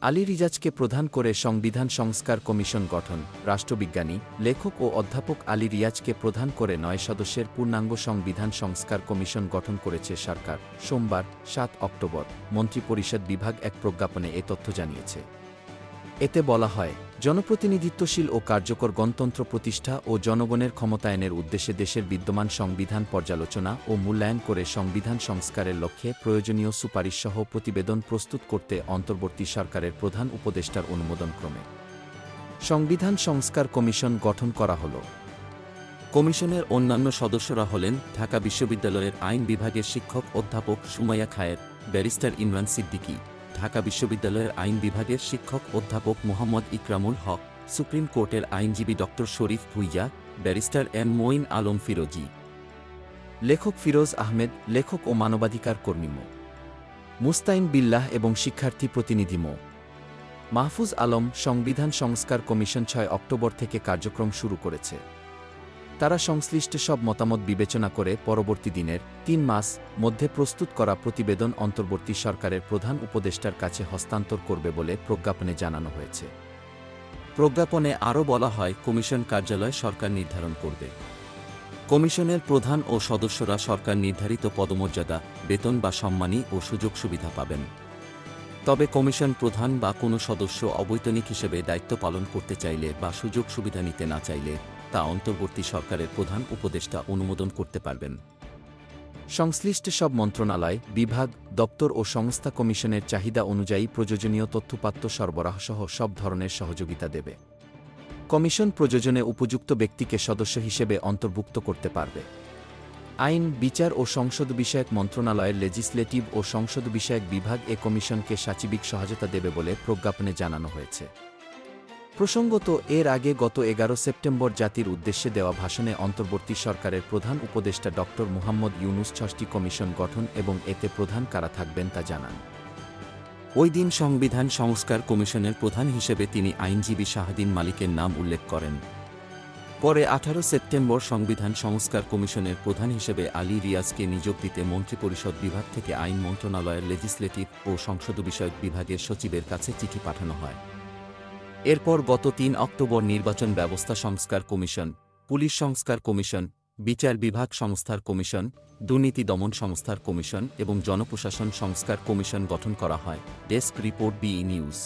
আলী রিয়াজকে প্রধান করে সংবিধান সংস্কার কমিশন গঠন। রাষ্ট্রবিজ্ঞানী, লেখক ও অধ্যাপক আলী রিয়াজকে প্রধান করে ৯ সদস্যের পূর্ণাঙ্গ সংবিধান সংস্কার কমিশন গঠন করেছে সরকার। সোমবার ৭ অক্টোবর মন্ত্রিপরিষদ বিভাগ এক প্রজ্ঞাপনে এ তথ্য জানিয়েছে। এতে বলা হয়, জনপ্রতিনিধিত্বশীল ও কার্যকর গণতন্ত্র প্রতিষ্ঠা ও জনগণের ক্ষমতায়নের উদ্দেশ্যে দেশের বিদ্যমান সংবিধান পর্যালোচনা ও মূল্যায়ন করে সংবিধান সংস্কারের লক্ষ্যে প্রয়োজনীয় সুপারিশসহ প্রতিবেদন প্রস্তুত করতে অন্তর্বর্তী সরকারের প্রধান উপদেষ্টার অনুমোদনক্রমে সংবিধান সংস্কার কমিশন গঠন করা হল। কমিশনের অন্যান্য সদস্যরা হলেন ঢাকা বিশ্ববিদ্যালয়ের আইন বিভাগের শিক্ষক অধ্যাপক সুমাইয়া খায়ের, ব্যারিস্টার ইমরান সিদ্দিকী, ঢাকা বিশ্ববিদ্যালয়ের আইন বিভাগের শিক্ষক অধ্যাপক মোহাম্মদ ইকরামুল হক, সুপ্রিম কোর্টের আইনজীবী ড শরীফ ভুইয়া, ব্যারিস্টার এম মঈন আলম ফিরোজী, লেখক ফিরোজ আহমেদ, লেখক ও মানবাধিকার কর্মী মো. মুস্তাইন বিল্লাহ এবং শিক্ষার্থী প্রতিনিধি মো. মাহফুজ আলম। সংবিধান সংস্কার কমিশন ৬ অক্টোবর থেকে কার্যক্রম শুরু করেছে। তারা সংশ্লিষ্ট সব মতামত বিবেচনা করে পরবর্তী দিনের ৩ মাস মধ্যে প্রস্তুত করা প্রতিবেদন অন্তর্বর্তী সরকারের প্রধান উপদেষ্টার কাছে হস্তান্তর করবে বলে প্রজ্ঞাপনে জানানো হয়েছে। প্রজ্ঞাপনে আরও বলা হয়, কমিশন কার্যালয় সরকার নির্ধারণ করবে। কমিশনের প্রধান ও সদস্যরা সরকার নির্ধারিত পদমর্যাদা, বেতন বা সম্মানী ও সুযোগ সুবিধা পাবেন। তবে কমিশন প্রধান বা কোনো সদস্য অবৈতনিক হিসেবে দায়িত্ব পালন করতে চাইলে বা সুযোগ সুবিধা নিতে না চাইলে তা অন্তর্বর্তী সরকারের প্রধান উপদেষ্টা অনুমোদন করতে পারবেন। সংশ্লিষ্ট সব মন্ত্রণালয়, বিভাগ, দপ্তর ও সংস্থা কমিশনের চাহিদা অনুযায়ী প্রয়োজনীয় তথ্যপাত্র সরবরাহসহ সব ধরনের সহযোগিতা দেবে। কমিশন প্রয়োজনে উপযুক্ত ব্যক্তিকে সদস্য হিসেবে অন্তর্ভুক্ত করতে পারবে। আইন, বিচার ও সংসদ বিষয়ক মন্ত্রণালয়ের লেজিসলেটিভ ও সংসদ বিষয়ক বিভাগ এ কমিশনকে সাচিবিক সহায়তা দেবে বলে প্রজ্ঞাপনে জানানো হয়েছে। প্রসঙ্গত, এর আগে গত ১১ সেপ্টেম্বর জাতির উদ্দেশ্যে দেওয়া ভাষণে অন্তর্বর্তী সরকারের প্রধান উপদেষ্টা ড মুহাম্মদ ইউনূস ৬টি কমিশন গঠন এবং এতে প্রধান কারা থাকবেন তা জানান। ওই দিন সংবিধান সংস্কার কমিশনের প্রধান হিসেবে তিনি আইনজীবী শাহদিন মালিকের নাম উল্লেখ করেন। পরে ১৮ সেপ্টেম্বর সংবিধান সংস্কার কমিশনের প্রধান হিসেবে আলী রিয়াজকে নিয়োগ দিতে মন্ত্রিপরিষদ বিভাগ থেকে আইন মন্ত্রণালয়ের লেজিসলেটিভ ও সংসদ বিষয়ক বিভাগের সচিবের কাছে চিঠি পাঠানো হয়। এরপর গত ৩ অক্টোবর নির্বাচন ব্যবস্থা সংস্কার কমিশন, পুলিশ সংস্কার কমিশন, বিচার বিভাগ সংস্থার কমিশন, দুর্নীতি দমন সংস্থার কমিশন এবং জনপ্রশাসন সংস্কার কমিশন গঠন করা হয়। ডেস্ক রিপোর্ট, বিই নিউজ।